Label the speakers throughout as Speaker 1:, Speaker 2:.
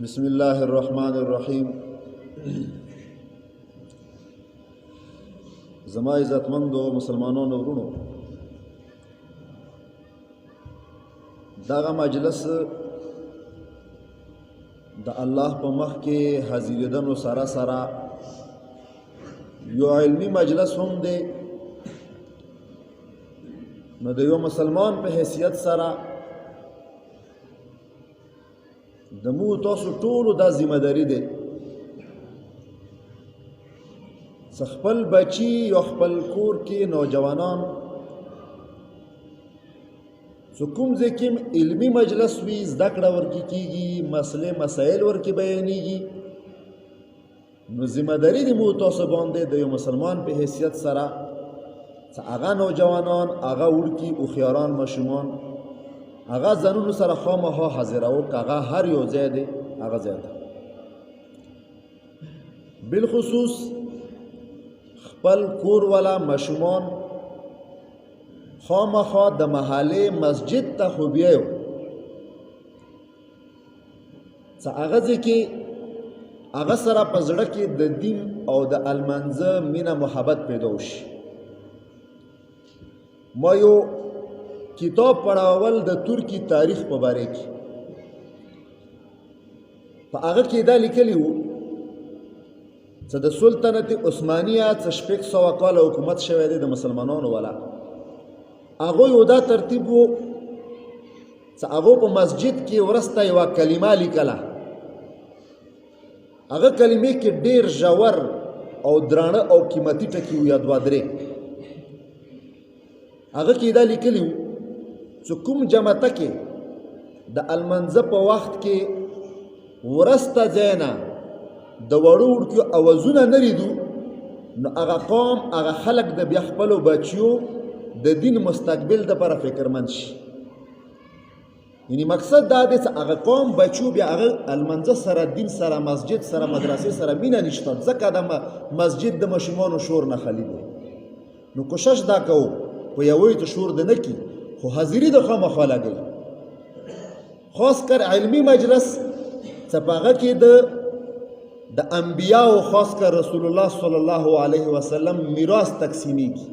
Speaker 1: بسم الله الرحمن الرحیم. زما عزتمندو مسلمانانو ورونو، دغه مجلس د الله په مخ کې حاضرېدنو سره سره یو علمی مجلس هم دی. نو د یو مسلمان په حیثیت سره د مو تاسو ټولو دا ذمہ داری دی چې خپل بچی یا خپل کور کې نوجوانان چې کوم ځای کې علمي مجلس وي زده کړه ورکې کېږي، مسلې مسایل ورکې بیانېږي، نو ذمہ داری د مو تاسو باندې د یو مسلمان په حیثیت سره چې هغه نوجوانان، هغه وړکي هوښیاران ماشومان، هغه ځانونو سره خامخا حاضروو که هغه هر یو ځای دی هغه ځای ته. بالخصوص خپل کور والا ماشومان خامخا د محلې مسجد ته خو بیایو چې هغه ځای کې هغه سره په زړه کې د دین او د المنځه مینه محبت پیدا وشي. ما یو کتاب پڑھاول د ترکی تاریخ په باره کې، په هغه کې دا لیکلی وو چې د سلطنت عثمانیه څه شپږ سوه کاله حکومت شوی دی د مسلمانانو والا. هغوی یو دا ترتیب وو چې هغو په مسجد کې وروسته یوه کلمه لیکله. هغه کلمې کې ډېر ژور او درانه او قیمتي ټکي وو یا دوه درې. هغه کې دا لیکلی وو چې کوم جماعته کې د المنځه په وخت کې ورسته ځای نه د وړو وړکیو اوازونه نه لیدو، نو هغه قوم، هغه خلک د بیا خپلو بچیو د دین مستقبل دپاره فکرمند شي. یعنی مقصد دا دی چې هغه قوم بچیو بیا هغه المنځه سره، دین سره، مسجد سره، مدرسې سره مینه نشته، ځکه د مسجد د ماشومانو شور نه خالي دی. نو کوشش دا کوو په یوې ته شور د نه کي، خو حاضري د خامخا لګوي. خاص کر علمي مجلس چې په هغه کې د انبیاو، خاص کر رسول الله صلی الله علیه وسلم میراث تقسیمیږي.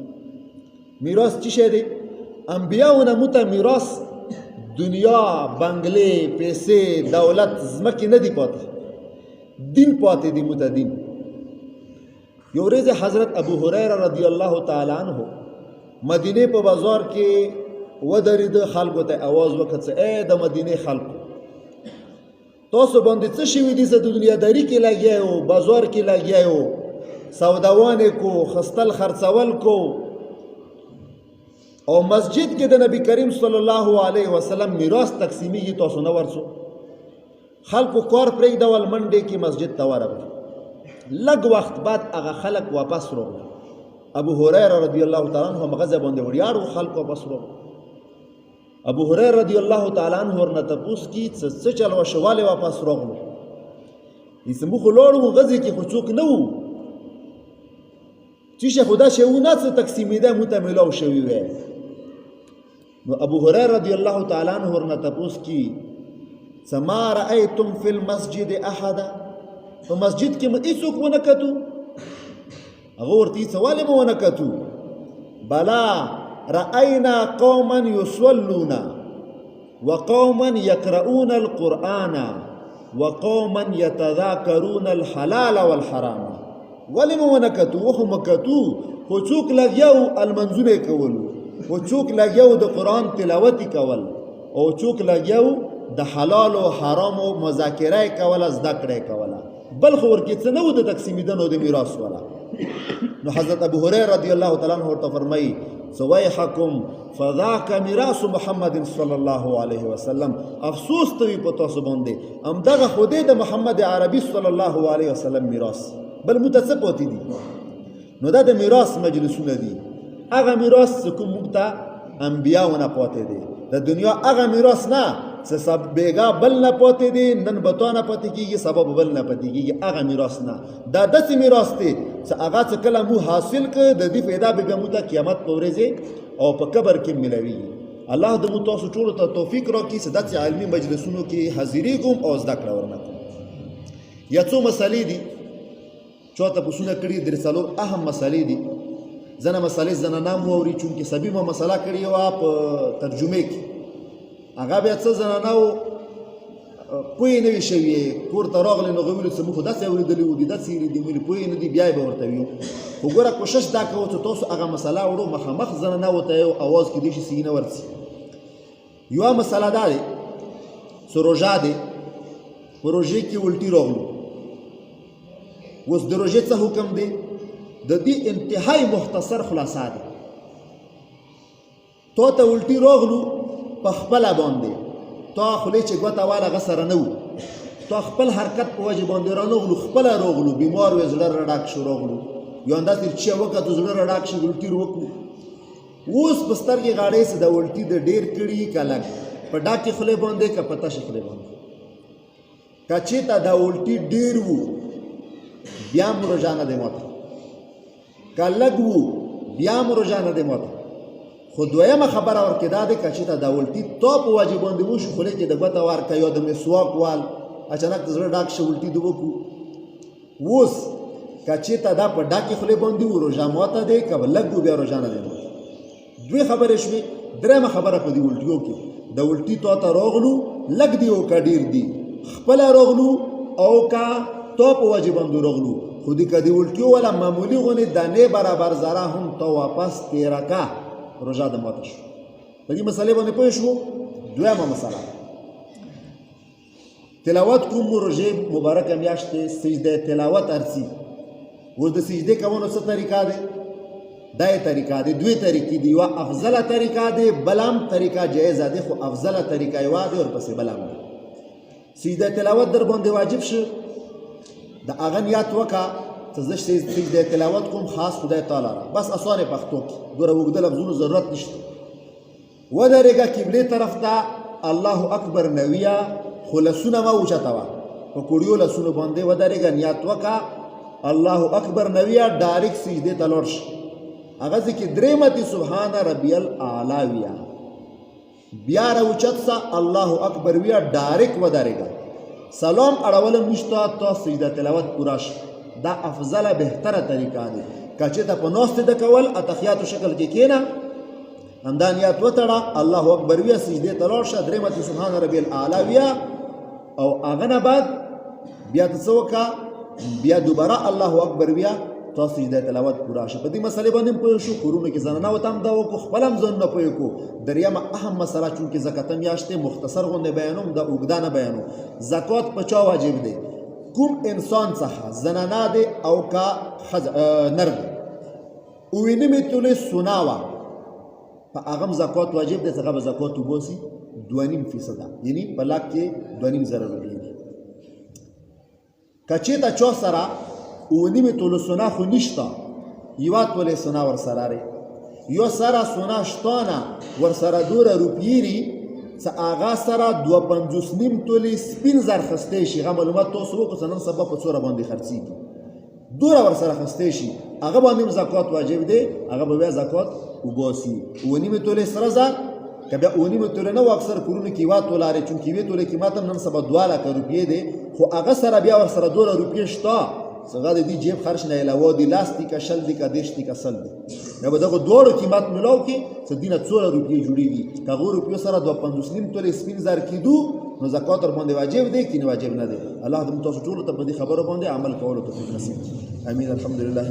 Speaker 1: میراث څه شی دی؟ انبیاو نه موږ ته میراث دنیا، بنګلې، پیسې، دولت، ځمکې نه دي پاتې، دین پاتې دی موږ ته دین. یو ورځ حضرت ابو هریره رضی الله تعالی عنه مدینې په بازار کې ودرېده، خلکو ته اواز وکړ چې ای د مدینې خلکو، تاسو باندې څه شوي دي چې د دنیاداري کې لګیا یو، بازار کې لګیا یو، سوداوانې کو، خستل خرڅول کو، او مسجد کې د نبی کریم صلی الله علیه وسلم میراث تقسیمیږي، تاسو نه ورسو. خلکو کار پرېږدول، منډې کې مسجد ته ورغلل. لږ وخت بعد هغه خلک واپس راغلل. ابو هریره رضی الله تعالی عنه هغه ځای باندې وړیاړ و، خلک واپس راغلل. ابو هریره رضی الله تعالی عنه ورنه تپوس کی څه چل وشو، ولې واپس راغلو؟ یې موږ خو لاړو غزې کې خو څوک نه وو، چې شه خدا شیونه څه تقسیمېده موږ ته میلاو شوي وی. نو ابو هریره رضی الله تعالی عنه ورنه تپوس کی څه ما رأیتم فی المسجد احدا، په مسجد کې مو هېڅوک ونه کتو؟ هغه ورته څه ولې مو ونه کتو؟ بلا رأينا قوما يصلون وقوما يقرؤون القرآن وقوما يتذاكرون الحلال والحرام. ولې مو ونه کتو؟ وخو مو کتو، خو څوک لګیا و المنځونه کولو، خو څوک لګیا و د قرآن تلاوت کول، او څوک لګیا و د حلال او حرامو مذاکره کوله، زده کړه کوله، بل خو ورکې څه نه و د تقسیمېدنو د میراث والا. نو حضرت ابو هریره رضی الله تعالی عنه ورته فرمایي ویحکم فذاک میراث محمد صلی الله علیه وسلم، افسوس ته وي په تاسو باندې، همدغه خو دی د محمد عربي صلی الله علیه وسلم میراث، بل موږ ته څه پاتې دي؟ نو دا د میراث مجلسونه دي، هغه میراث چې کوم موږ ته انبیاو نه پاتې دی، د دنیا هغه میراث نه چې بیګا بل نه پاتې دی، نن به تا نه پاتې کېږي، سبا به بل نه پاتې کېږي، هغه میراث نه. دا داسې میراث دی چې هغه څه کله مو حاصل کړه، د دې فایده به موږ ته قیامت په ورځ او په قبر کې ملوي. الله د مو تاسو ټولو ته توفیق راکړي چې داسې علمي مجلسونو کې حاضرېږم او زده کړه ورنه کوم. یا څو مسلې دي چا تپوسونه کړي درې څلور اهم مسلې دي. ځنه مسلې زنانه هم واوري چونکې سبي ما مسله کړې وه په ترجمې کې، هغه بیا څه زنانهو پوهې نه وي شوې، کور ته راغلې نو هغې ویلي څه موږ خو داسې اورېدلي وو دي داسې یې دي ویلي پوهې نه دي، بیا یې به ورته ویو. خو ګوره کوشش دا کوو چې تاسو هغه مسله وړو مخامخ زنانهو ته یو اواز کېدای شي صحیح نه ورځي. یوه مسله دا دی چې روژه دی، په روژې کې الټي راغلو. اوس د روژې څه حکم دی؟ د دې انتهایی مختصر خلاصه ده. تا ته الټي راغلو په خپله باندې، تا خولې چې ګوته واله هغه سره نه وو، تا خپل حرکت په وجې باندې رانغلو، خپله راغلو، بیمار وې زړه راډاک شو راغلو، یا همداسې چې وکړه زړه راډاک شي الټي وکړو. اوس په سترګې غاړې چې د الټي د ډېر کړي که لږ په ډاکې خولې باندې که په تشې خولې باندې، که چېرته د الټي ډېر وو بیا هم روژه نه دی ماته، که لږ وو بیا هم روژه نه دی ماته. خو دویمه خبره ورکې دا دی که چېرته د الټي تا په وجې باندې وشو خولې کې د ګوته ورکه یا د مسواک وال اچانک د زړه ډاک شه الټي دې وکړو. اوس که چېرته دا په ډاکې خولې باندې وو روژه ماته دی، که لږ وو بیا روژه نه دی ماته. دوی خبرې شوې. درېیمه خبره په دې الټیو کې د الټي تا ته راغلو لږ دی او که ډېر دی، خپله راغلو او که تا په وجې باندې راغلو، خو دې که د الټیو والا معمولي غونې دانې برابر ذره هم ته واپس تېره که روژه د ماته شو. په دې مسلې باندې پوه شو. دویمه مسله تلاوت کوم روژې مبارکه میاشت دی، سجده تلاوت ارسي. اوس د سجدې کولو څه طریقه دی؟ دا یې طریقه دی، دوی طریقې دي. یوه افضله طریقه دی، بل هم طریقه جایزه دی، خو افضله طریقه یوه دی ورپسې بل هم دی. سجده تلاوت در باندې واجب شو، د هغه نیت وکړه چې زه سجده تلاوت کوم خاص خدای تعالی را، بس اسانه پښتو کې ګوره اوږده لفظونو ضرورت نشته. ودرېږه قبلې طرف ته، الله اکبر نویه، خو لسونه مه اوچته وه، په کوړیو لسونو باندې ودرېږه، نیت وکړه الله اکبر نویه، ډایرکټ سجدې ته لاړ شه. هغه ځکه درېمتې سبحان ربی الاعلی ویه، بیا راوچت سه الله اکبر ویه، ډایرکټ ودرېږه، سلام اړول هم نشته، تا سجده تلاوت پوره شه. دا افضله بهتره طریقه دی. که چېرته په ناستې ده کول اتحیاتو شکل کې کښېنه، همدا نیت وتړه، الله اکبر ویه، سجدې ته لاړ شه، درېمتې سبحان ربی الاعلی ویه، او هغه نه بعد بیا ته څه وکړه، بیا دوباره الله اکبر ویه، تا سجده تلاوت پوره شه. په دې مسلې باندې هم پوه شو. کورونو کې زنانهو ته هم دا وکړو، خپل هم ځانونه پوه کړو. درېیمه اهم مسله چونکې زکاته میاشت دی، مختصر غوندې بیانوم، دا اوږده نه بیانوم. زکات په چا واجب دی؟ کوم انسان څخه زنانه دی او که نر دی، 9 تولې سونه وه، په هغه هم زکات واجب دی چې هغه به زکات وباسي 2.5%، یعنې په لاک کې 2.5 روپۍ دي. که چېرته چا سره 9 تولې سونه خو نشته، 1 تولې سونه ورسره دی، یو سره سونه شته نه ورسره 2 روپۍ دي، چې هغه سره 2.5 تولې سپین زر خستی شي. هغه معلومات تاسو وکړو چې نن سبا په څوره باندې خرڅېږي، دوره ورسره خستی شي، هغه باندې هم زکات واجب دی، هغه به بیا زکات وباسي. 9 تولې سره زر، که بیا 9 تولې نه و، اکثر کورونو کې 1 توله لري، چونکې 1 تولې قیمت هم نن سبا 2 لکه روپۍ دی، خو هغه سره بیا ورسره 2 روپۍ شته، چې هغه د دې جیب خرچ نه علاوه دي، 10 دي که 20 دي که 30 دي که 100 دي، یا به دغه دواړو قیمت ملاو کړي چې دې نه 2 روپۍ جوړېږي. که هغو روپیو سره 2.5 تولې سپین زر کېدو، نو زکات ور باندې واجب دی که نه واجب نه دی. الله دې موږ تاسو ټولو ته په دې خبرو باندې عمل کولو توفیق نصیب کړي. امین. الحمدلله.